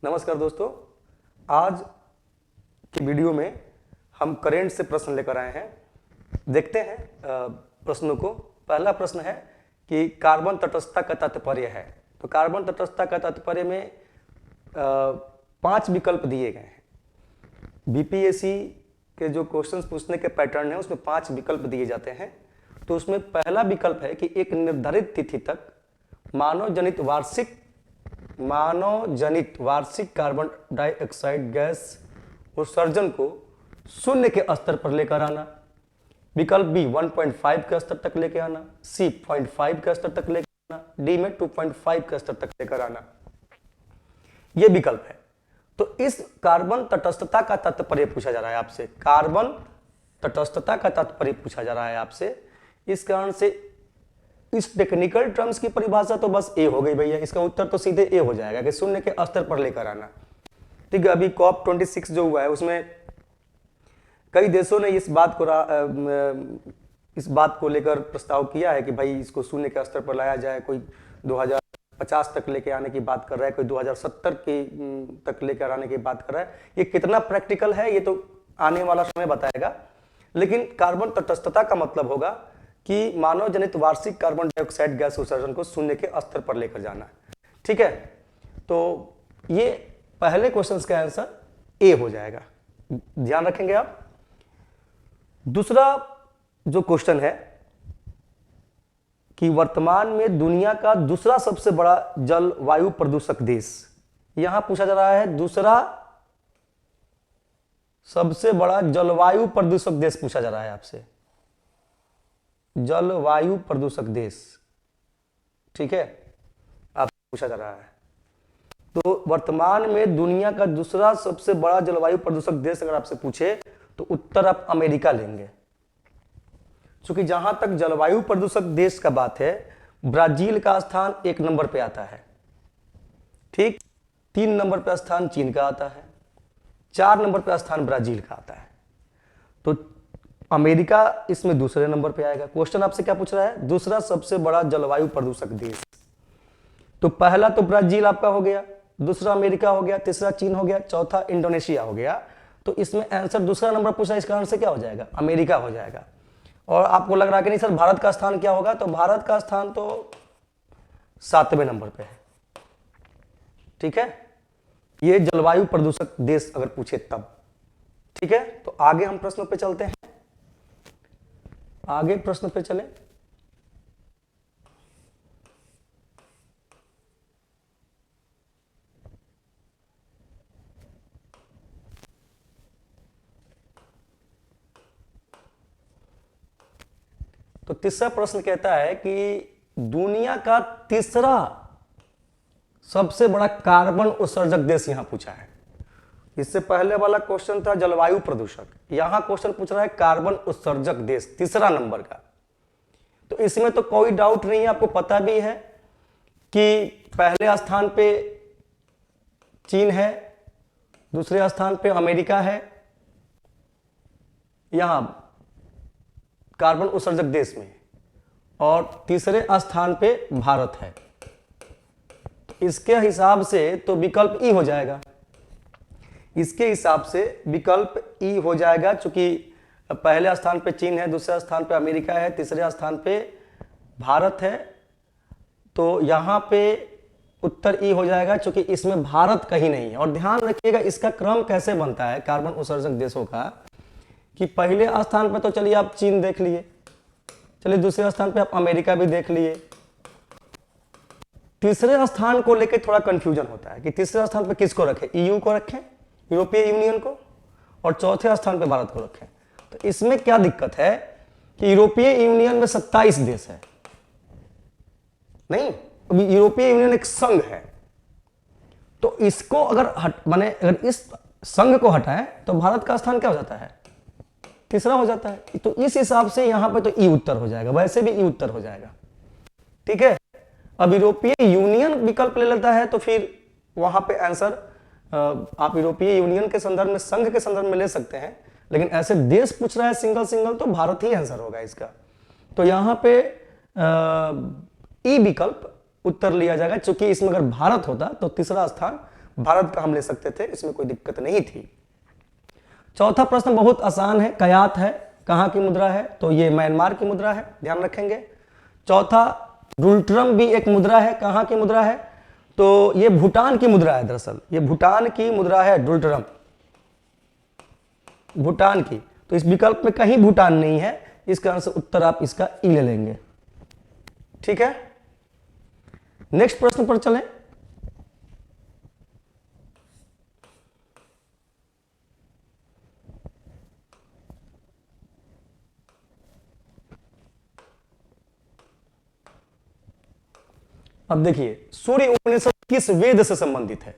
नमस्कार दोस्तों, आज की वीडियो में हम करेंट से प्रश्न लेकर आए हैं। देखते हैं प्रश्नों को। पहला प्रश्न है कि कार्बन तटस्थता का तात्पर्य है। तो कार्बन तटस्थता का तात्पर्य में 5 विकल्प दिए गए हैं। बीपीएससी के जो क्वेश्चंस पूछने के पैटर्न है उसमें 5 विकल्प दिए जाते हैं। तो उसमें पहला विकल्प है कि एक निर्धारित तिथि तक मानव जनित वार्षिक कार्बन डाइऑक्साइड गैस उत्सर्जन को शून्य के स्तर पर लेकर आना। विकल्प बी 1.5 के स्तर तक लेकर आना, सी 0.5 के स्तर तक लेकर आना, डी में 2.5 के स्तर तक लेकर आना। यह विकल्प है। तो इस कार्बन तटस्थता का तात्पर्य पूछा जा रहा है आपसे। कार्बन तटस्थता का तात्पर्य पूछा जा रहा है आपसे। इस कारण से इस टेक्निकल टर्म्स की परिभाषा तो बस ए हो गई भैया। इसका उत्तर तो सीधे ए हो जाएगा कि शून्य के स्तर पर लेकर आना। ठीक है, अभी COP26 जो हुआ है उसमें कई देशों ने इस बात को लेकर प्रस्ताव किया है कि भाई इसको शून्य के स्तर पर लाया जाए। कोई 2050 तक लेके आने की बात कर रहा है, कोई 2070 तक लेकर आने की बात कर रहा है। ये कितना प्रैक्टिकल है ये तो आने वाला समय बताएगा। लेकिन कार्बन तटस्थता का मतलब होगा कि मानव जनित वार्षिक कार्बन डाइऑक्साइड गैस उत्सर्जन को शून्य के स्तर पर लेकर जाना। ठीक है, तो ये पहले क्वेश्चन का आंसर ए हो जाएगा, ध्यान रखेंगे आप। दूसरा जो क्वेश्चन है कि वर्तमान में दुनिया का दूसरा सबसे बड़ा जलवायु प्रदूषक देश, यहां पूछा जा रहा है दूसरा सबसे बड़ा जलवायु प्रदूषक देश पूछा जा रहा है आपसे। जलवायु प्रदूषक देश, ठीक है, आपसे पूछा जा रहा है। तो वर्तमान में दुनिया का दूसरा सबसे बड़ा जलवायु प्रदूषक देश अगर आपसे पूछे तो उत्तर आप अमेरिका लेंगे। क्योंकि जहां तक जलवायु प्रदूषक देश का बात है, ब्राजील का स्थान 1 नंबर पे आता है। ठीक, 3 नंबर पे स्थान चीन का आता है, 4 नंबर पे स्थान ब्राजील का आता है। तो अमेरिका इसमें दूसरे नंबर पे आएगा। क्वेश्चन आपसे क्या पूछ रहा है? दूसरा सबसे बड़ा जलवायु प्रदूषक देश। तो पहला तो ब्राजील आपका हो गया, दूसरा अमेरिका हो गया, तीसरा चीन हो गया, चौथा इंडोनेशिया हो गया। तो इसमें आंसर दूसरा नंबर पूछा, इस कारण से क्या हो जाएगा? अमेरिका हो जाएगा। और आपको लग रहा है कि नहीं सर भारत का स्थान क्या होगा? तो भारत का स्थान तो 7वें नंबर पे है। ठीक है, ये जलवायु प्रदूषक देश अगर पूछे तब। ठीक है, तो आगे हम प्रश्नों पे चलते हैं। आगे प्रश्न पे चले। तो तीसरा प्रश्न कहता है कि दुनिया का तीसरा सबसे बड़ा कार्बन उत्सर्जक देश यहां पूछा है। इससे पहले वाला क्वेश्चन था जलवायु प्रदूषक, यहां क्वेश्चन पूछ रहा है कार्बन उत्सर्जक देश, तीसरा नंबर का। तो इसमें तो कोई डाउट नहीं है, आपको पता भी है कि पहले स्थान पे चीन है, दूसरे स्थान पे अमेरिका है, यहां कार्बन उत्सर्जक देश में, और तीसरे स्थान पे भारत है। तो इसके हिसाब से तो विकल्प ई हो जाएगा। इसके हिसाब से विकल्प ई हो जाएगा, क्योंकि पहले स्थान पे चीन है, दूसरे स्थान पे अमेरिका है, तीसरे स्थान पे भारत है। तो यहां पे उत्तर ई हो जाएगा, क्योंकि इसमें भारत कहीं नहीं है। और ध्यान रखिएगा इसका क्रम कैसे बनता है कार्बन उत्सर्जक देशों का, कि पहले स्थान पे तो चलिए आप चीन देख लिए, चलिए दूसरे स्थान पे आप अमेरिका भी देख लिए। तीसरे स्थान को लेकर थोड़ा कंफ्यूजन होता है कि तीसरे स्थान पे किसको रखें, ईयू को रखें, यूरोपीय यूनियन को, और चौथे स्थान पे भारत को रखें। तो इसमें क्या दिक्कत है कि यूरोपीय यूनियन में 27 देश है। नहीं, यूरोपीय यूनियन एक संघ है। तो इसको अगर अगर इस संघ को हटाएं तो भारत का स्थान क्या हो जाता है? तीसरा हो जाता है। तो इस हिसाब से यहां पे तो ई उत्तर हो जाएगा, वैसे भी ई उत्तर हो जाएगा। ठीक है, अब यूरोपीय यूनियन विकल्प ले लेता है तो फिर वहां पे आंसर आप यूरोपीय यूनियन के संदर्भ में, संघ के संदर्भ में ले सकते हैं। लेकिन ऐसे देश पूछ रहा है सिंगल सिंगल, तो भारत ही आंसर होगा इसका। तो यहां पे ई विकल्प उत्तर लिया जाएगा, क्योंकि इसमें अगर भारत होता तो तीसरा स्थान भारत का हम ले सकते थे, इसमें कोई दिक्कत नहीं थी। चौथा प्रश्न बहुत आसान है, कयात है, कहाँ की मुद्रा है? तो ये म्यांमार की मुद्रा है, ध्यान रखेंगे। चौथा डुल्ट्रम भी एक मुद्रा है, कहाँ की मुद्रा है? तो ये भूटान की मुद्रा है, दरअसल ये भूटान की मुद्रा है डुल्ट्रम, भूटान की। तो इस विकल्प में कहीं भूटान नहीं है, इस कारण से उत्तर आप इसका ई ले लेंगे। ठीक है, नेक्स्ट प्रश्न पर चलें। अब देखिए, सूर्य उपनिषद किस वेद से संबंधित है?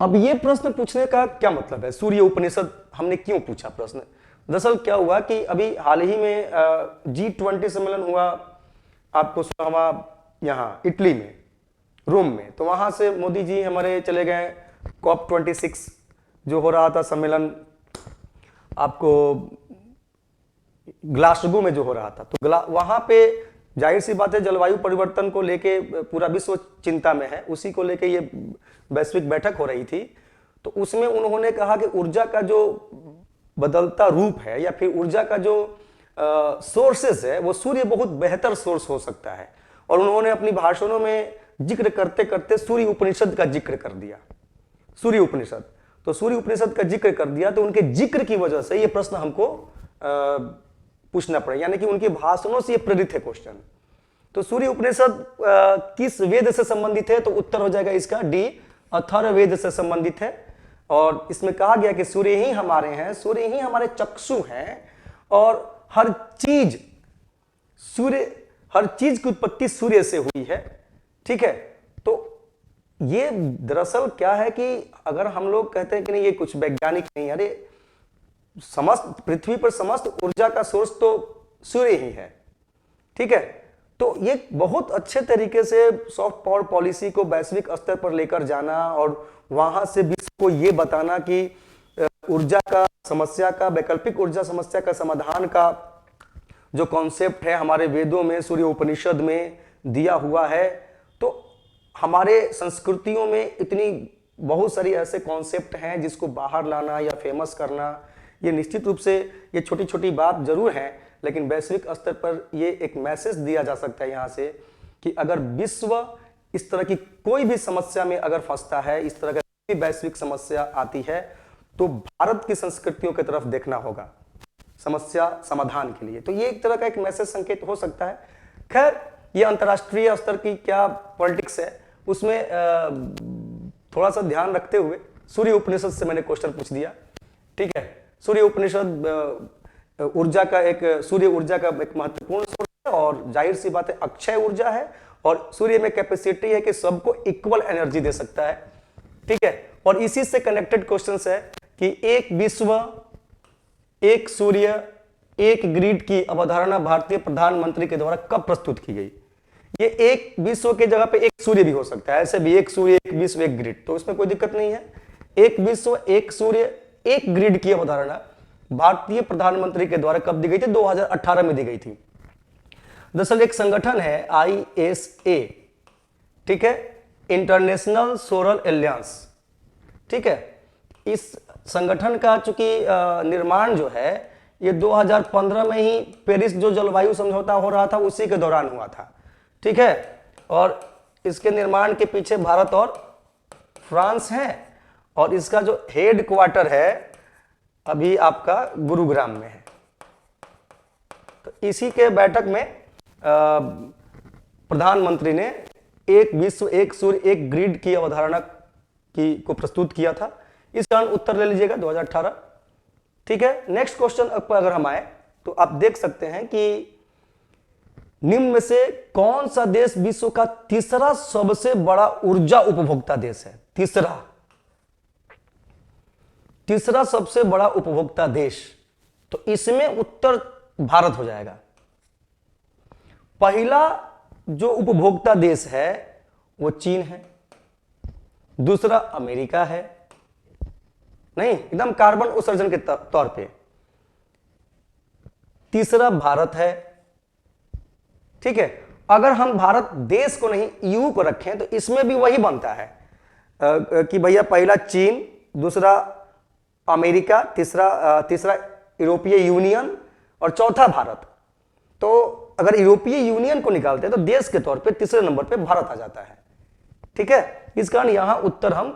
अब ये प्रश्न पूछने का क्या मतलब है? सूर्य उपनिषद हमने क्यों पूछा प्रश्न? दरअसल क्या हुआ कि अभी हाल ही में G20 सम्मेलन हुआ, आपको सुना हुआ, यहाँ इटली में, रोम में। तो वहां से मोदी जी हमारे चले गए, COP26 जो हो रहा था सम्मेलन, आपको ग्लासगो में जो हो रहा था। तो वहां पे जाहिर सी बात है, जलवायु परिवर्तन को लेके पूरा विश्व चिंता में है, उसी को लेके ये वैश्विक बैठक हो रही थी। तो उसमें उन्होंने कहा कि ऊर्जा का जो बदलता रूप है या फिर ऊर्जा का जो सोर्सेस है, वो सूर्य बहुत बेहतर सोर्स हो सकता है। और उन्होंने अपनी भाषणों में जिक्र करते करते सूर्य उपनिषद का जिक्र कर दिया, सूर्य उपनिषद। तो सूर्य उपनिषद का जिक्र कर दिया, तो उनके जिक्र की वजह से ये प्रश्न हमको पूछना पड़े, यानी कि उनके भाषणों से ये प्रेरित है क्वेश्चन। तो सूर्य उपनिषद किस वेद से संबंधित है? तो उत्तर हो जाएगा इसका डी, अथर्ववेद से संबंधित है। और इसमें कहा गया कि सूर्य ही हमारे हैं, सूर्य ही हमारे चक्षु हैं, और हर चीज की उत्पत्ति सूर्य से हुई है। ठीक है, तो ये दरअसल क्या है कि अगर हम लोग कहते हैं कि नहीं ये कुछ वैज्ञानिक नहीं, अरे समस्त पृथ्वी पर समस्त ऊर्जा का सोर्स तो सूर्य ही है। ठीक है, तो ये बहुत अच्छे तरीके से सॉफ्ट पावर पॉलिसी को वैश्विक स्तर पर लेकर जाना और वहां से विश्व को ये बताना कि ऊर्जा का समस्या का, वैकल्पिक ऊर्जा समस्या का समाधान का जो कॉन्सेप्ट है हमारे वेदों में, सूर्य उपनिषद में दिया हुआ है। तो हमारे संस्कृतियों में इतनी बहुत सारी ऐसे कॉन्सेप्ट हैं जिसको बाहर लाना या फेमस करना, ये निश्चित रूप से ये छोटी छोटी बात जरूर है, लेकिन वैश्विक स्तर पर ये एक मैसेज दिया जा सकता है यहाँ से कि अगर विश्व इस तरह की कोई भी समस्या में अगर फंसता है, इस तरह की वैश्विक समस्या आती है, तो भारत की संस्कृतियों की तरफ देखना होगा समस्या समाधान के लिए। तो ये एक तरह का एक मैसेज संकेत हो सकता है। खैर, ये अंतर्राष्ट्रीय स्तर की क्या पॉलिटिक्स है, उसमें थोड़ा सा ध्यान रखते हुए सूर्य उपनिषद से मैंने क्वेश्चन पूछ दिया। ठीक है, सूर्य उपनिषद ऊर्जा का एक, सूर्य ऊर्जा का एक महत्वपूर्ण सोर्स है, और जाहिर सी बात है अक्षय ऊर्जा है, और सूर्य में कैपेसिटी है कि सबको इक्वल एनर्जी दे सकता है। ठीक है, और इसी से कनेक्टेड क्वेश्चंस है कि एक विश्व एक सूर्य एक ग्रिड की अवधारणा भारतीय प्रधानमंत्री के द्वारा कब प्रस्तुत की गई? ये एक विश्व के जगह पे एक सूर्य भी हो सकता है, ऐसे भी एक सूर्य एक विश्व एक ग्रिड, तो इसमें कोई दिक्कत नहीं है। एक विश्व एक सूर्य एक ग्रिड की अवधारणा भारतीय प्रधानमंत्री के द्वारा कब दी गई थी? 2018 में दी गई थी। दरअसल एक संगठन है ISA, ठीक है, इंटरनेशनल सोलर एलायंस। ठीक है, इस संगठन का चूंकि निर्माण जो है ये 2015 में ही पेरिस जो जलवायु समझौता हो रहा था उसी के दौरान हुआ था। ठीक है, और इसके निर्माण के पीछे भारत और फ्रांस है, और इसका जो हेड क्वार्टर है अभी आपका गुरुग्राम में है। तो इसी के बैठक में प्रधानमंत्री ने एक विश्व एक सूर्य एक ग्रिड की अवधारणा को प्रस्तुत किया था। इस कारण उत्तर ले लीजिएगा 2018। ठीक है, नेक्स्ट क्वेश्चन पर अगर हम आए तो आप देख सकते हैं कि निम्न में से कौन सा देश विश्व का तीसरा सबसे बड़ा ऊर्जा उपभोक्ता देश है? तीसरा सबसे बड़ा उपभोक्ता देश, तो इसमें उत्तर भारत हो जाएगा। पहला जो उपभोक्ता देश है वो चीन है, दूसरा अमेरिका है, नहीं एकदम कार्बन उत्सर्जन के तौर पे, तीसरा भारत है। ठीक है, अगर हम भारत देश को नहीं EU को रखें तो इसमें भी वही बनता है, कि भैया पहला चीन, दूसरा अमेरिका, तीसरा यूरोपीय यूनियन और चौथा भारत। तो अगर यूरोपीय यूनियन को निकालते हैं तो देश के तौर पे तीसरे नंबर पे भारत आ जाता है। ठीक है, इस कारण यहां उत्तर हम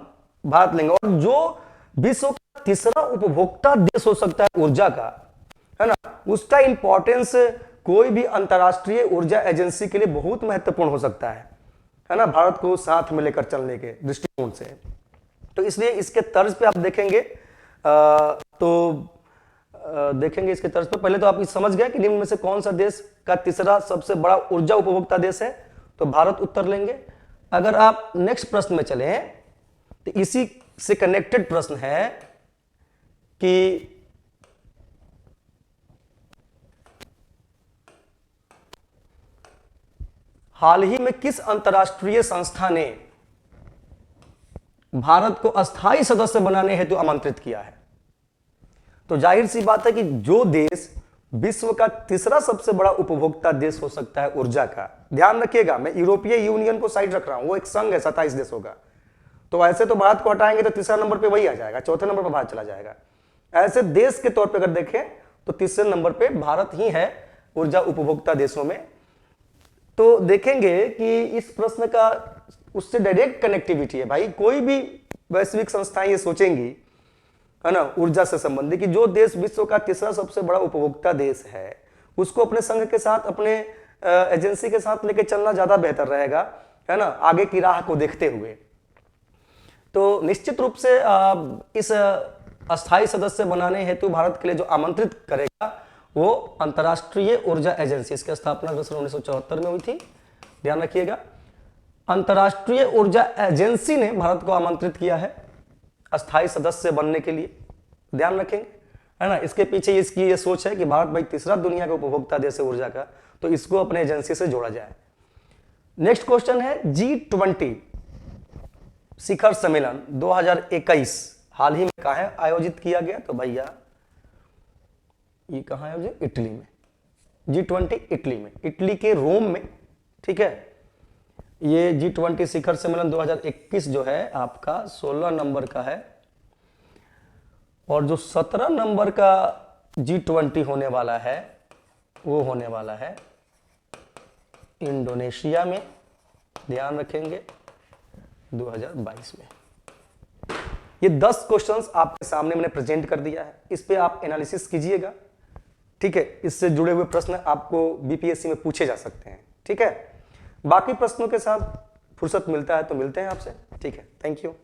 भारत लेंगे। और जो विश्व का तीसरा उपभोक्ता देश हो सकता है ऊर्जा का, है ना, उसका इंपॉर्टेंस कोई भी अंतरराष्ट्रीय ऊर्जा एजेंसी के लिए बहुत महत्वपूर्ण हो सकता है ना, भारत को साथ में लेकर चलने के दृष्टिकोण से। तो इसलिए इसके तर्ज पे आप देखेंगे देखेंगे इसके तर्ज पे, पहले तो आप समझ गए कि निम्न में से कौन सा देश का तीसरा सबसे बड़ा ऊर्जा उपभोक्ता देश है, तो भारत उत्तर लेंगे। अगर आप नेक्स्ट प्रश्न में चले तो इसी से कनेक्टेड प्रश्न है कि हाल ही में किस अंतरराष्ट्रीय संस्था ने भारत को अस्थायी सदस्य बनाने हेतु आमंत्रित किया है? तो जाहिर सी बात है कि जो देश विश्व का तीसरा सबसे बड़ा उपभोक्ता देश हो सकता है ऊर्जा का, ध्यान रखिएगा मैं यूरोपीय यूनियन को साइड रख रहा हूं, वो एक संघ है 27 देशों का, तो ऐसे तो भारत को हटाएंगे तो तीसरा नंबर पे वही आ जाएगा, चौथे नंबर पे भारत चला जाएगा। ऐसे देश के तौर पे अगर देखें तो तीसरे नंबर पे भारत ही है ऊर्जा उपभोक्ता देशों में। तो देखेंगे कि इस प्रश्न का उससे डायरेक्ट कनेक्टिविटी है भाई। कोई भी वैश्विक संस्थाएं ये सोचेंगी, है ना, ऊर्जा से संबंधित कि जो देश विश्व का तीसरा सबसे बड़ा उपभोक्ता देश है उसको अपने संघ के साथ, अपने एजेंसी के साथ लेके चलना ज्यादा बेहतर रहेगा, है ना, आगे की राह को देखते हुए। तो निश्चित रूप से इस अस्थायी सदस्य बनाने हेतु भारत के लिए जो आमंत्रित करेगा वो अंतरराष्ट्रीय ऊर्जा एजेंसी, इसकी स्थापना 1974 में हुई थी, ध्यान रखिएगा। अंतरराष्ट्रीय ऊर्जा एजेंसी ने भारत को आमंत्रित किया है अस्थायी सदस्य बनने के लिए, ध्यान रखेंगे, है ना। इसके पीछे इसकी ये सोच है कि भारत भाई तीसरा दुनिया का उपभोक्ता देश है ऊर्जा का, तो इसको अपने एजेंसी से जोड़ा जाए। नेक्स्ट क्वेश्चन है G20 शिखर सम्मेलन 2021 हाल ही में कहां आयोजित किया गया? तो भैया ये कहां आयोजित? इटली में। G20 इटली में, इटली के रोम में, ठीक है। ये G20 शिखर सम्मेलन 2021 जो है आपका 16 नंबर का है, और जो 17 नंबर का G20 होने वाला है वो होने वाला है इंडोनेशिया में, ध्यान रखेंगे, 2022 में। ये 10 क्वेश्चंस आपके सामने मैंने प्रेजेंट कर दिया है, इस पे आप एनालिसिस कीजिएगा, ठीक है। इससे जुड़े हुए प्रश्न आपको बीपीएससी में पूछे जा सकते हैं, ठीक है। बाकी प्रश्नों के साथ फुर्सत मिलता है तो मिलते हैं आपसे, ठीक है। Thank you.